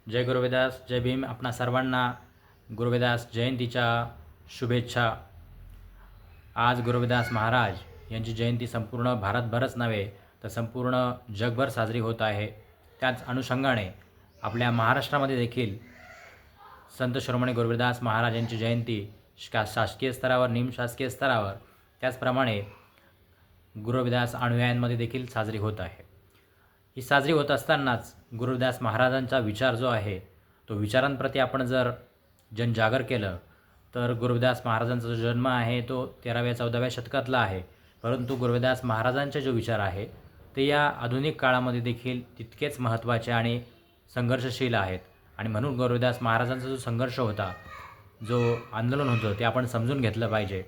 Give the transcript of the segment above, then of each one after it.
जय गुरुवेदास, जय भीम. आपणा सर्वांना गुरुवेदास जयंतीच्या शुभेच्छा. आज गुरुवेदास महाराज यांची जयंती संपूर्ण भारतभरच नव्हे तर संपूर्ण जगभर साजरी होत आहे. त्याच अनुषंगाने आपल्या महाराष्ट्रामध्ये देखील संत शिरोमणी गुरुवेदास महाराज यांची जयंती शासकीय स्तरावर, निमशासकीय स्तरावर, त्याचप्रमाणे गुरुवेदास अनुयायांमध्ये देखील साजरी होत आहे. ही साजरी होत असतानाच गुरुदास महाराजांचा विचार जो आहे तो विचारांप्रती आपण जर जनजागर केलं तर गुरुदास महाराजांचा जो जन्म आहे तो 13व्या-14व्या शतकातला आहे. परंतु गुरुदास महाराजांचे जो विचार आहे ते या आधुनिक काळामध्ये देखील तितकेच महत्त्वाचे आणि संघर्षशील आहेत. आणि म्हणून गुरुदास महाराजांचा जो संघर्ष होता, जो आंदोलन होतं, ते आपण समजून घेतलं पाहिजे.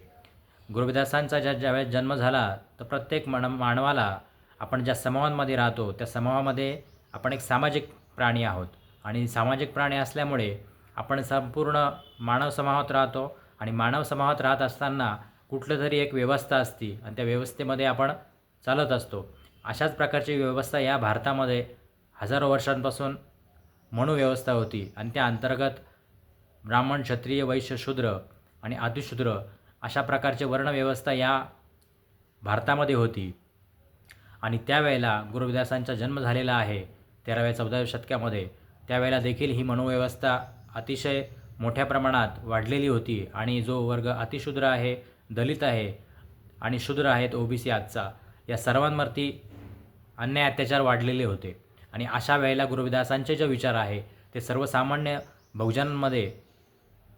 गुरुदासांचा ज्यावेळेस जन्म झाला तर प्रत्येक मानवाला, आपण ज्या समूहांमध्ये राहतो त्या समूहामध्ये आपण एक सामाजिक प्राणी आहोत. आणि सामाजिक प्राणी असल्यामुळे आपण संपूर्ण मानव समूहात राहतो. आणि मानव समूहात राहत असताना कुठलं तरी एक व्यवस्था असते आणि त्या व्यवस्थेमध्ये आपण चालत असतो. अशाच प्रकारची व्यवस्था या भारतामध्ये हजारो वर्षांपासून मनुव्यवस्था होती. आणि त्या अंतर्गत ब्राह्मण, क्षत्रिय, वैश्य, शूद्र आणि अतिशूद्र अशा प्रकारची वर्णव्यवस्था या भारतामध्ये होती. आणि त्यावेळेला गुरुदासांचा जन्म झालेला आहे 13व्या-14व्या शतकामध्ये. त्यावेळेला देखील ही मनोव्यवस्था अतिशय मोठ्या प्रमाणात वाढलेली होती. आणि जो वर्ग अतिशूद्र आहे, दलित आहे आणि शूद्र आहेत, OBC आजचा, या सर्वांवरती अन्याय अत्याचार वाढलेले होते. आणि अशा वेळेला गुरुदासांचे जे विचार आहे ते सर्वसामान्य बहुजनांमध्ये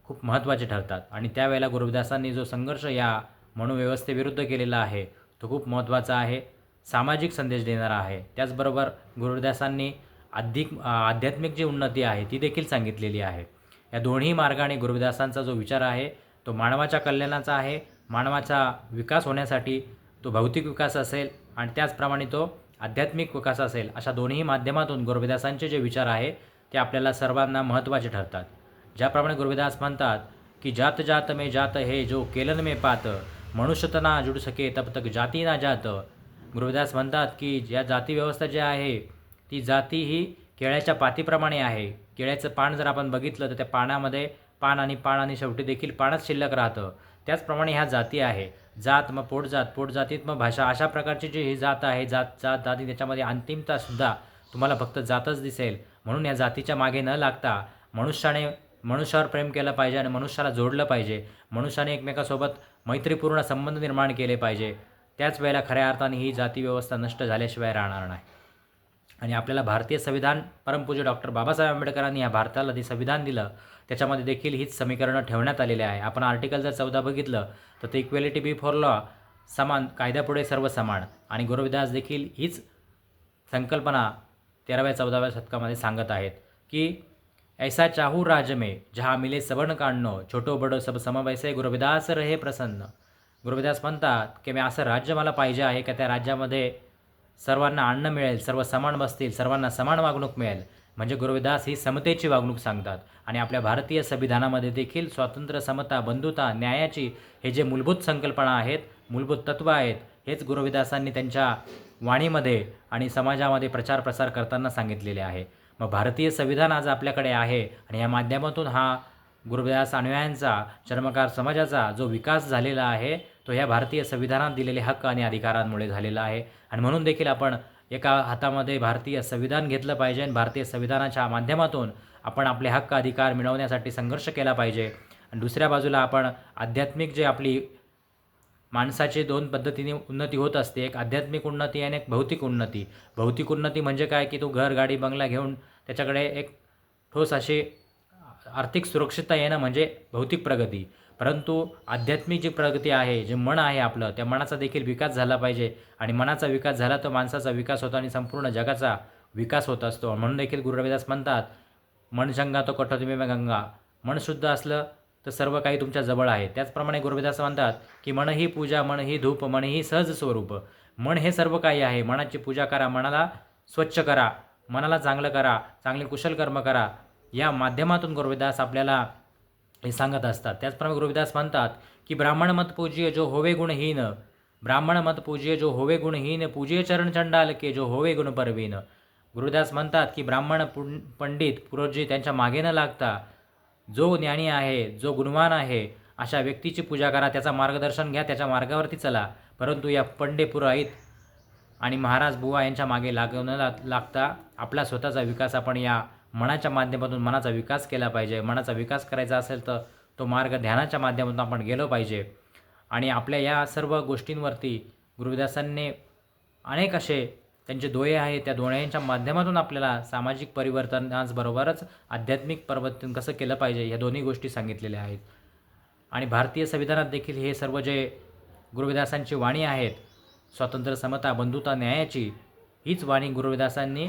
खूप महत्त्वाचे ठरतात. आणि त्यावेळेला गुरुदासांनी जो संघर्ष या मनोव्यवस्थेविरुद्ध केलेला आहे तो खूप महत्त्वाचा आहे, सामाजिक संदेश देणारा आहे. त्याचबरोबर गुरुदासांनी आध्यात्मिक जी उन्नती आहे ती देखील सांगितलेली आहे. या दोन्ही मार्गाने गुरुदासांचा जो विचार आहे तो मानवाच्या कल्याणाचा आहे. मानवाचा विकास होण्यासाठी तो भौतिक विकास असेल आणि त्याचप्रमाणे तो आध्यात्मिक विकास असेल, अशा दोन्ही माध्यमातून गुरुदासांचे जे विचार आहे ते आपल्याला सर्वांना महत्त्वाचे ठरतात. ज्याप्रमाणे गुरुदास म्हणतात की जात जात में जात है जो केलन में पात, मनुष्य तना जुड सके तब तक जाती ना जात. गुरुदास म्हणतात की या जाती व्यवस्था जी आहे ती जाती ही केळ्याच्या पातीप्रमाणे आहे. केळ्याचं पान जर आपण बघितलं तर त्या पानामध्ये पान आणि शेवटी देखील पानच शिल्लक राहतं. त्याचप्रमाणे ह्या जाती आहे. जात मग पोटजात, पोटजातीत मग भाषा, अशा प्रकारची जी ही जात आहे, जाती, त्याच्यामध्ये अंतिमतासुद्धा तुम्हाला फक्त जातच दिसेल. म्हणून या जातीच्या मागे न लागता मनुष्यावर प्रेम केलं पाहिजे आणि मनुष्याला जोडलं पाहिजे. मनुष्याने एकमेकासोबत मैत्रीपूर्ण संबंध निर्माण केले पाहिजे. त्याच वेळेला खऱ्या अर्थाने ही जाती व्यवस्था नष्ट झाल्याशिवाय राहणार नाही. आणि आपल्याला भारतीय संविधान, परमपूज्य डॉक्टर बाबासाहेब आंबेडकरांनी या भारताला जे संविधान दिलं त्याच्यामध्ये देखील हीच समीकरणं ठेवण्यात आलेले आहे. आपण आर्टिकल जर 14 बघितलं तर ते इक्वेलिटी बिफोर लॉ, समान कायद्यापुढे सर्व समान. आणि गुरुदास देखील हीच संकल्पना 13व्या-14व्या शतकामध्ये सांगत आहेत की ऐसा चाहू राज में जहाँ मिले सबन काढणं, छोटो बडो सब समवैसे गुरुदास रहे प्रसन्न. गुरुदास म्हणतात की मी असं राज्य मला पाहिजे आहे का त्या राज्यामध्ये सर्वांना अन्न मिळेल, सर्व समान बसतील, सर्वांना समान वागणूक मिळेल. म्हणजे गुरुदास ही समतेची वागणूक सांगतात. आणि आपल्या भारतीय संविधानामध्ये देखील स्वातंत्र्य, समता, बंधुता, न्यायाची हे जे मूलभूत संकल्पना आहेत, मूलभूत तत्त्व आहेत, हेच गुरुदासांनी त्यांच्या वाणीमध्ये आणि समाजामध्ये प्रचार प्रसार करताना सांगितलेले आहे. मग भारतीय संविधान आज आपल्याकडे आहे आणि या माध्यमातून हा गुरुदास अनुयायांचा, चर्मकार समाजाचा जो विकास झालेला आहे तो ह्या भारतीय संविधानात दिलेले हक्क आणि अधिकारांमुळे झालेला आहे. आणि म्हणून देखील आपण एका हातामध्ये भारतीय संविधान घेतलं पाहिजे आणि भारतीय संविधानाच्या माध्यमातून आपण आपले हक्क अधिकार मिळवण्यासाठी संघर्ष केला पाहिजे. आणि दुसऱ्या बाजूला आपण आध्यात्मिक जे आपली माणसाची दोन पद्धतीने उन्नती होत असते, एक आध्यात्मिक उन्नती आणि एक भौतिक उन्नती. भौतिक उन्नती म्हणजे काय की तो घर, गाडी, बंगला घेऊन त्याच्याकडे एक ठोस अशी आर्थिक सुरक्षितता येणं म्हणजे भौतिक प्रगती. परंतु आध्यात्मिक जी प्रगती आहे, जे मन आहे आपलं, त्या मनाचा देखील विकास झाला पाहिजे. आणि मनाचा विकास झाला तर माणसाचा विकास होतो आणि संपूर्ण जगाचा विकास होत असतो. म्हणून देखील गुरुदास म्हणतात मन चंगा तो कठोर में गंगा. मन शुद्ध असलं तर सर्व काही तुमच्या जवळ आहे. त्याचप्रमाणे गुरुदास म्हणतात की मन ही पूजा, मन ही धूप, मन ही सहज स्वरूप. मन हे सर्व काही आहे. मनाची पूजा करा, मनाला स्वच्छ करा, मनाला चांगलं करा, चांगले कुशल कर्म करा. या माध्यमातून गुरुदास आपल्याला हे सांगत असतात. त्याचप्रमाणे गुरुदास म्हणतात की ब्राह्मण मत पूजिय जो होवे गुणहीन, ब्राह्मण मत पूजिय जो होवे गुणहीन, पूजिय चरण चंडाल के जो होवे गुण परवीन. गुरुदास म्हणतात की ब्राह्मण पंडित पुरोहित त्यांच्या मागे न लागता जो ज्ञानी आहे, जो गुणवान आहे, अशा व्यक्तीची पूजा करा, त्याचा मार्गदर्शन घ्या, त्याच्या मार्गावरती चला. परंतु या पंडित पुरोहित आणि महाराज बुवा यांच्या मागे लागता आपला स्वतःचा विकास आपण या मनाच्या माध्यमातून मनाचा विकास केला पाहिजे. मनाचा विकास करायचा असेल तर तो मार्ग ध्यानाच्या माध्यमातून आपण गेलो पाहिजे. आणि आपल्या या सर्व गोष्टींवरती गुरुदासांनी अनेक असे त्यांचे दोहे आहेत, त्या दोह्यांच्या माध्यमातून आपल्याला सामाजिक परिवर्तनाबरोबरच आध्यात्मिक परिवर्तन कसं केलं पाहिजे या दोन्ही गोष्टी सांगितलेल्या आहेत. आणि भारतीय संविधानात देखील हे सर्व जे गुरुदासांची वाणी आहेत, स्वातंत्र्य, समता, बंधुता, न्यायाची, हीच वाणी गुरुदासांनी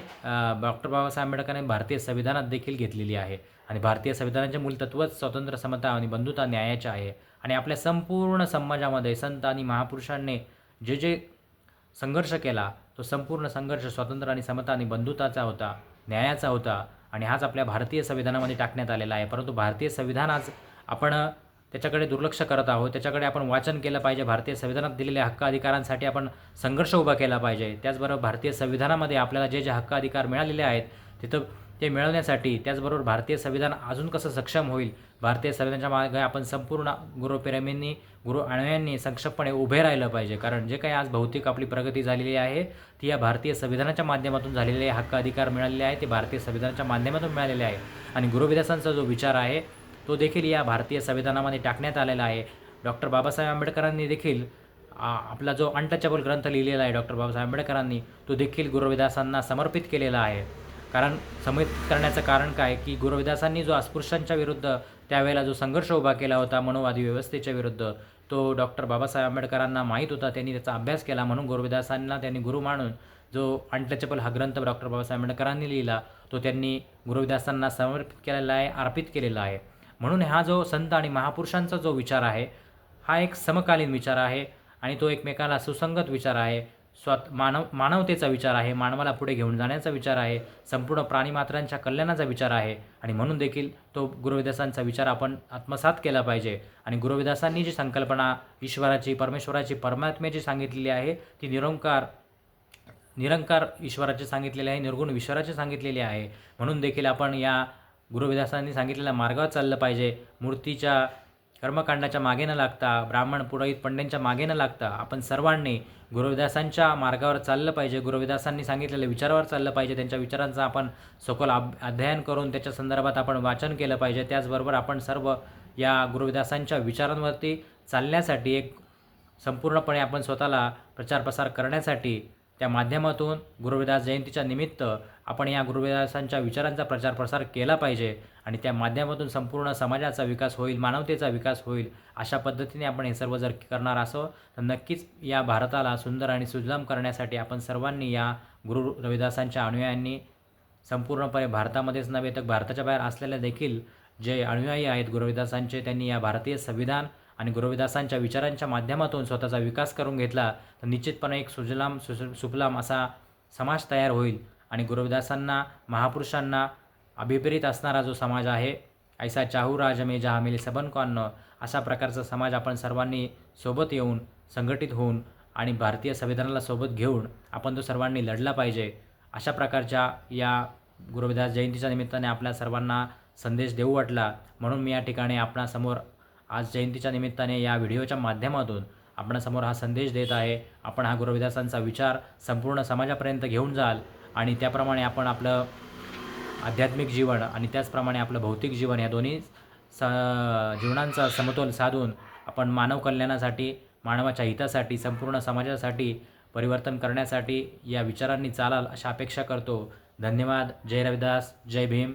डॉक्टर बाबासाहेब आंबेडकरांनी भारतीय संविधानात देखील घेतलेली आहे. आणि भारतीय संविधानाचे मूलतत्वच स्वातंत्र्य, समता आणि बंधुता, न्यायाचे आहे. आणि आपल्या संपूर्ण समाजामध्ये संत आणि महापुरुषांनी जे जे संघर्ष केला तो संपूर्ण संघर्ष स्वातंत्र्य आणि समता आणि बंधुताचा होता, न्यायाचा होता. आणि हाच आपल्या भारतीय संविधानामध्ये टाकण्यात आलेला आहे. परंतु भारतीय संविधान आज आपण त्याच्याकडे दुर्लक्ष करत आहोत. त्याच्याकडे आपण वाचन केलं पाहिजे. भारतीय संविधानात दिलेल्या हक्क अधिकारांसाठी आपण संघर्ष उभा केला पाहिजे. त्याचबरोबर भारतीय संविधानामध्ये आपल्याला जे जे हक्क अधिकार मिळालेले आहेत तिथं ते मिळवण्यासाठी, त्याचबरोबर भारतीय संविधान अजून कसं सक्षम होईल, भारतीय संविधानाच्या मागे आपण संपूर्ण गुरुप्रेमींनी, गुरु अनुयायांनी संक्षिप्तपणे उभे राहिलं पाहिजे. कारण जे काही आज भौतिक आपली प्रगती झालेली आहे ती या भारतीय संविधानाच्या माध्यमातून झालेले हक्क अधिकार मिळालेले आहे, ते भारतीय संविधानाच्या माध्यमातून मिळालेले आहे. आणि गुरुविदासांचा जो विचार आहे तो देखील या भारतीय संविधानामध्ये टाकण्यात आलेला आहे. डॉक्टर बाबासाहेब आंबेडकरांनी देखील आपला जो अनटचेबल ग्रंथ लिहिलेला आहे डॉक्टर बाबासाहेब आंबेडकरांनी, तो देखील गुरुविदासांना समर्पित केलेला आहे. कारण समर्पित करण्याचं कारण काय की गुरुविदासांनी जो अस्पृश्यांच्या विरुद्ध त्यावेळेला जो संघर्ष उभा केला होता मनोवादी व्यवस्थेच्या विरुद्ध, तो डॉक्टर बाबासाहेब आंबेडकरांना माहीत होता. त्यांनी त्याचा अभ्यास केला. म्हणून गुरुविदासांना त्यांनी गुरु मानून जो अनटचेबल हा ग्रंथ डॉक्टर बाबासाहेब आंबेडकरांनी लिहिला तो त्यांनी गुरुविदासांना समर्पित केलेला आहे, अर्पित केलेला आहे. म्हणून हा जो संत आणि महापुरुषांचा जो विचार आहे हा एक समकालीन विचार आहे आणि तो एकमेकाला सुसंगत विचार आहे. मानवतेचा विचार आहे, मानवाला पुढे घेऊन जाण्याचा विचार आहे, संपूर्ण प्राणीमात्रांच्या कल्याणाचा विचार आहे. आणि म्हणून देखील तो गुरुविदासांचा विचार आपण आत्मसात केला पाहिजे. आणि गुरुविदासांनी जी संकल्पना ईश्वराची, परमेश्वराची, परमात्म्याची सांगितलेली आहे ती निरंकार ईश्वराची सांगितलेली आहे, निर्गुण ईश्वराची सांगितलेली आहे. म्हणून देखील आपण या गुरुविदासांनी सांगितलेल्या मार्गावर चाललं पाहिजे. मूर्तीच्या कर्मकांडाच्या मागे न लागता, ब्राह्मण पुरोहित पंडितांच्या मागे न लागता आपण सर्वांनी गुरुविदासांच्या मार्गावर चाललं पाहिजे. गुरुविदासांनी सांगितलेल्या विचारावर चाललं पाहिजे. त्यांच्या विचारांचा आपण सखोल अध्ययन करून त्याच्या संदर्भात आपण वाचन केलं पाहिजे. त्याचबरोबर आपण सर्व या गुरुविदासांच्या विचारांवरती चालण्यासाठी एक संपूर्णपणे आपण स्वतःला प्रचार प्रसार करण्यासाठी त्या माध्यमातून गुरुविदास जयंतीच्या निमित्त आपण या गुरुविदासांच्या विचारांचा प्रचार प्रसार केला पाहिजे. आणि त्या माध्यमातून संपूर्ण समाजाचा विकास होईल, मानवतेचा विकास होईल. अशा पद्धतीने आपण हे सर्व जर करणार असो तर नक्कीच या भारताला सुंदर आणि सुजलाम करण्यासाठी आपण सर्वांनी या गुरु रविदासांच्या अनुयायांनी संपूर्णपणे भारतामध्येच नव्हे तर भारताच्या बाहेर असलेल्या देखील जे अनुयायी आहेत गुरुविदासांचे, त्यांनी या भारतीय संविधान आणि गुरुविदासांच्या विचारांच्या माध्यमातून स्वतःचा विकास करून घेतला तर निश्चितपणे एक सुजलाम सुफलाम असा समाज तयार होईल. आणि गुरुविदासांना, महापुरुषांना अभिप्रेत असणारा जो समाज आहे, ऐसा चाहू राज में जहाँ मिले सबन को अन्न, अशा प्रकारचा समाज आपण सर्वांनी सोबत येऊन संघटित होऊन आणि भारतीय संविधानाला सोबत घेऊन आपण तो सर्वांनी लढला पाहिजे. अशा प्रकारच्या या गुरुविदास जयंतीच्या निमित्ताने आपल्या सर्वांना संदेश देऊ वाटला. म्हणून मी या ठिकाणी आपणासमोर आज जयंतीच्या निमित्ताने या व्हिडिओच्या माध्यमातून आपणासमोर हा संदेश देत आहे. आपण हा गुरुविदासांचा विचार संपूर्ण समाजापर्यंत घेऊन जाल आणि त्याप्रमाणे आपण आपलं आध्यात्मिक जीवन आणि त्याचप्रमाणे आपलं भौतिक जीवन या दोन्ही जीवनांचा समतोल साधून आपण मानव कल्याणासाठी, मानवाच्या हितासाठी, संपूर्ण समाजासाठी परिवर्तन करण्यासाठी या विचारांनी चालाल अशा अपेक्षा करतो. धन्यवाद. जय रविदास, जय भीम.